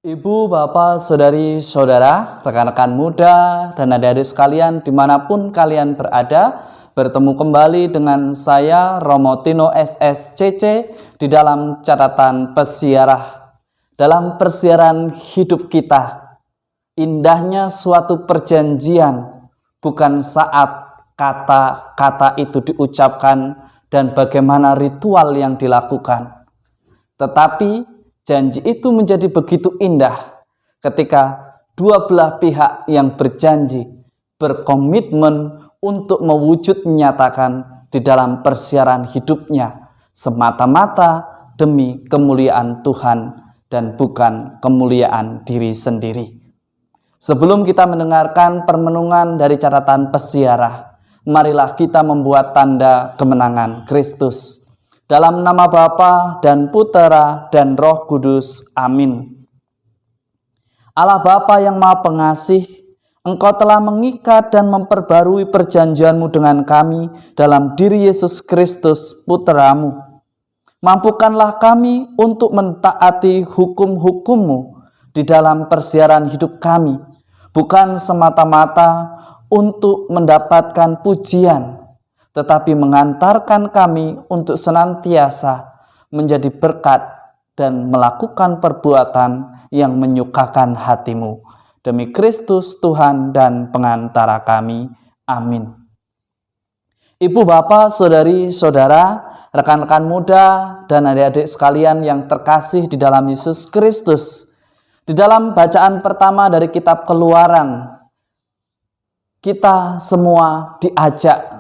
Ibu, bapak, saudari, saudara, rekan-rekan muda, dan adik-adik sekalian dimanapun kalian berada, bertemu kembali dengan saya Romo Tino SSCC di dalam catatan pesiarah. Dalam persiaran hidup kita, indahnya suatu perjanjian bukan saat kata-kata itu diucapkan dan bagaimana ritual yang dilakukan, tetapi janji itu menjadi begitu indah ketika dua belah pihak yang berjanji berkomitmen untuk mewujud nyatakan di dalam persiaran hidupnya semata-mata demi kemuliaan Tuhan dan bukan kemuliaan diri sendiri. Sebelum kita mendengarkan permenungan dari catatan pesiarah, marilah kita membuat tanda kemenangan Kristus. Dalam nama Bapa dan Putera dan Roh Kudus. Amin. Allah Bapa yang Maha Pengasih, Engkau telah mengikat dan memperbarui perjanjian-Mu dengan kami dalam diri Yesus Kristus, Putra-Mu. Mampukanlah kami untuk mentaati hukum-hukum-Mu di dalam persiaran hidup kami, bukan semata-mata untuk mendapatkan pujian, tetapi mengantarkan kami untuk senantiasa menjadi berkat dan melakukan perbuatan yang menyukakan hati-Mu. Demi Kristus Tuhan dan pengantara kami. Amin. Ibu, bapak, saudari, saudara, rekan-rekan muda, dan adik-adik sekalian yang terkasih di dalam Yesus Kristus. Di dalam bacaan pertama dari kitab Keluaran, kita semua diajak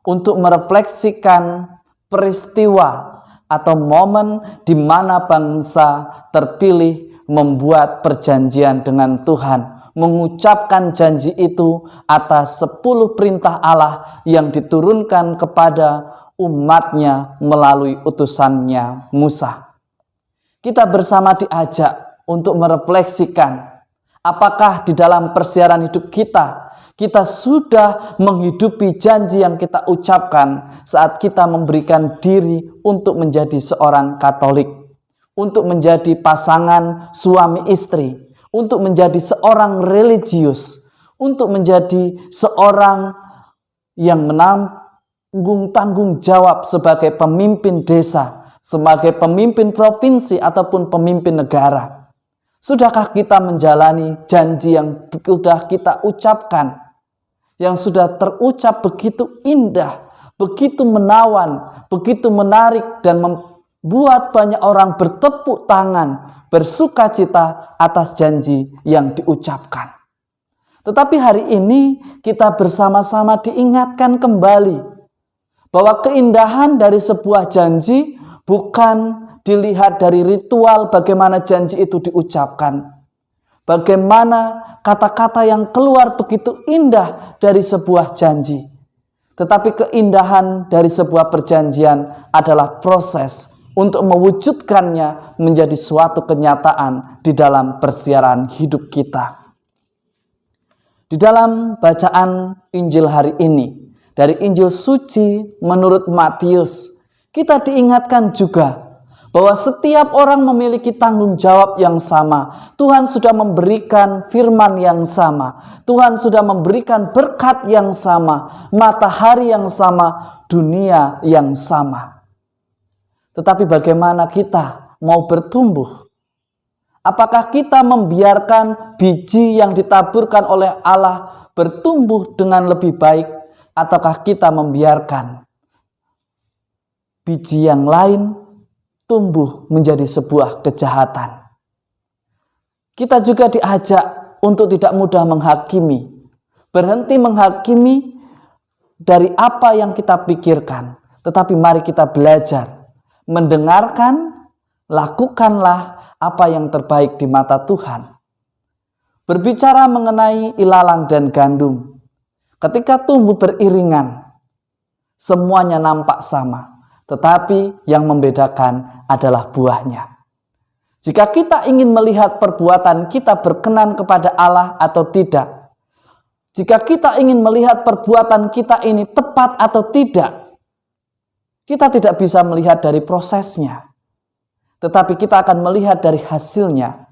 untuk merefleksikan peristiwa atau momen di mana bangsa terpilih membuat perjanjian dengan Tuhan, mengucapkan janji itu atas 10 perintah Allah yang diturunkan kepada umatnya melalui utusannya Musa. Kita bersama diajak untuk merefleksikan apakah di dalam persiaran hidup kita sudah menghidupi janji yang kita ucapkan saat kita memberikan diri untuk menjadi seorang Katolik, untuk menjadi pasangan suami istri, untuk menjadi seorang religius, untuk menjadi seorang yang menanggung tanggung jawab sebagai pemimpin desa, sebagai pemimpin provinsi ataupun pemimpin negara. Sudahkah kita menjalani janji yang sudah kita ucapkan, yang sudah terucap begitu indah, begitu menawan, begitu menarik, dan membuat banyak orang bertepuk tangan, bersuka cita atas janji yang diucapkan. Tetapi hari ini kita bersama-sama diingatkan kembali bahwa keindahan dari sebuah janji bukan dilihat dari ritual bagaimana janji itu diucapkan, bagaimana kata-kata yang keluar begitu indah dari sebuah janji. Tetapi keindahan dari sebuah perjanjian adalah proses untuk mewujudkannya menjadi suatu kenyataan di dalam persiaran hidup kita. Di dalam bacaan Injil hari ini, dari Injil suci menurut Matius, kita diingatkan juga bahwa setiap orang memiliki tanggung jawab yang sama. Tuhan sudah memberikan firman yang sama. Tuhan sudah memberikan berkat yang sama, matahari yang sama, dunia yang sama. Tetapi bagaimana kita mau bertumbuh? Apakah kita membiarkan biji yang ditaburkan oleh Allah bertumbuh dengan lebih baik, ataukah kita membiarkan biji yang lain tumbuh menjadi sebuah kejahatan? Kita juga diajak untuk tidak mudah menghakimi, berhenti menghakimi dari apa yang kita pikirkan, tetapi mari kita belajar, mendengarkan, lakukanlah apa yang terbaik di mata Tuhan. Berbicara mengenai ilalang dan gandum, ketika tumbuh beriringan, semuanya nampak sama, tetapi yang membedakan adalah buahnya. Jika kita ingin melihat perbuatan kita berkenan kepada Allah atau tidak, jika kita ingin melihat perbuatan kita ini tepat atau tidak, kita tidak bisa melihat dari prosesnya, tetapi kita akan melihat dari hasilnya.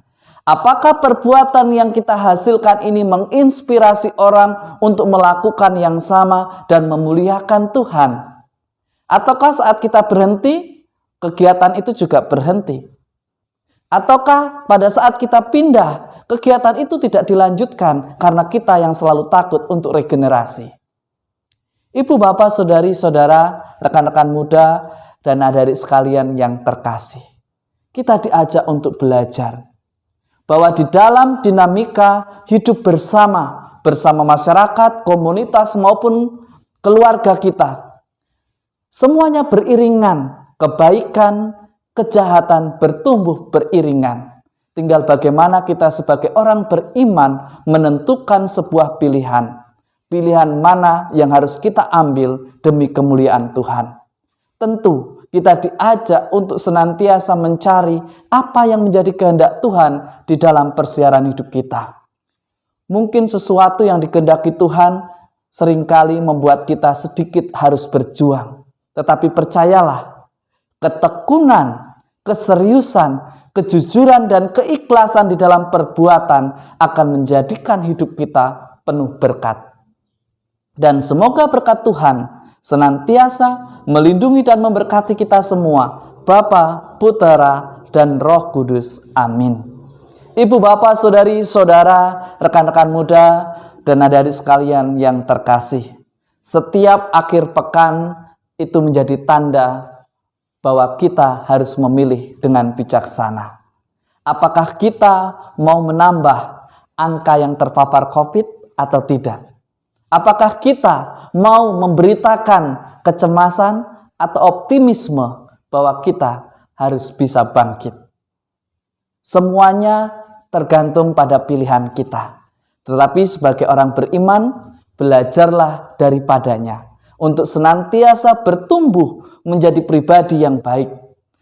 Apakah perbuatan yang kita hasilkan ini menginspirasi orang untuk melakukan yang sama dan memuliakan Tuhan? Ataukah saat kita berhenti, kegiatan itu juga berhenti? Ataukah pada saat kita pindah, kegiatan itu tidak dilanjutkan karena kita yang selalu takut untuk regenerasi? Ibu, bapak, saudari, saudara, rekan-rekan muda, dan adik-adik sekalian yang terkasih, kita diajak untuk belajar bahwa di dalam dinamika hidup bersama masyarakat, komunitas maupun keluarga kita, semuanya beriringan, kebaikan, kejahatan bertumbuh beriringan. Tinggal bagaimana kita sebagai orang beriman menentukan sebuah pilihan. Pilihan mana yang harus kita ambil demi kemuliaan Tuhan. Tentu kita diajak untuk senantiasa mencari apa yang menjadi kehendak Tuhan di dalam persiaran hidup kita. Mungkin sesuatu yang dikehendaki Tuhan seringkali membuat kita sedikit harus berjuang. Tetapi percayalah, ketekunan, keseriusan, kejujuran, dan keikhlasan di dalam perbuatan akan menjadikan hidup kita penuh berkat. Dan semoga berkat Tuhan senantiasa melindungi dan memberkati kita semua, Bapa, Putera, dan Roh Kudus. Amin. Ibu, bapak, saudari, saudara, rekan-rekan muda, dan adik-adik sekalian yang terkasih, setiap akhir pekan itu menjadi tanda bahwa kita harus memilih dengan bijaksana. Apakah kita mau menambah angka yang terpapar COVID atau tidak? Apakah kita mau memberitakan kecemasan atau optimisme bahwa kita harus bisa bangkit? Semuanya tergantung pada pilihan kita. Tetapi sebagai orang beriman, belajarlah daripadanya untuk senantiasa bertumbuh menjadi pribadi yang baik.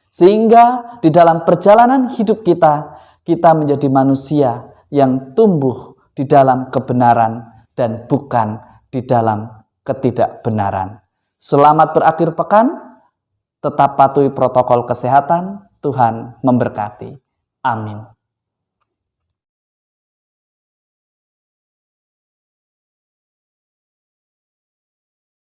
Sehingga di dalam perjalanan hidup kita, kita menjadi manusia yang tumbuh di dalam kebenaran dan bukan di dalam ketidakbenaran. Selamat berakhir pekan, tetap patuhi protokol kesehatan, Tuhan memberkati. Amin.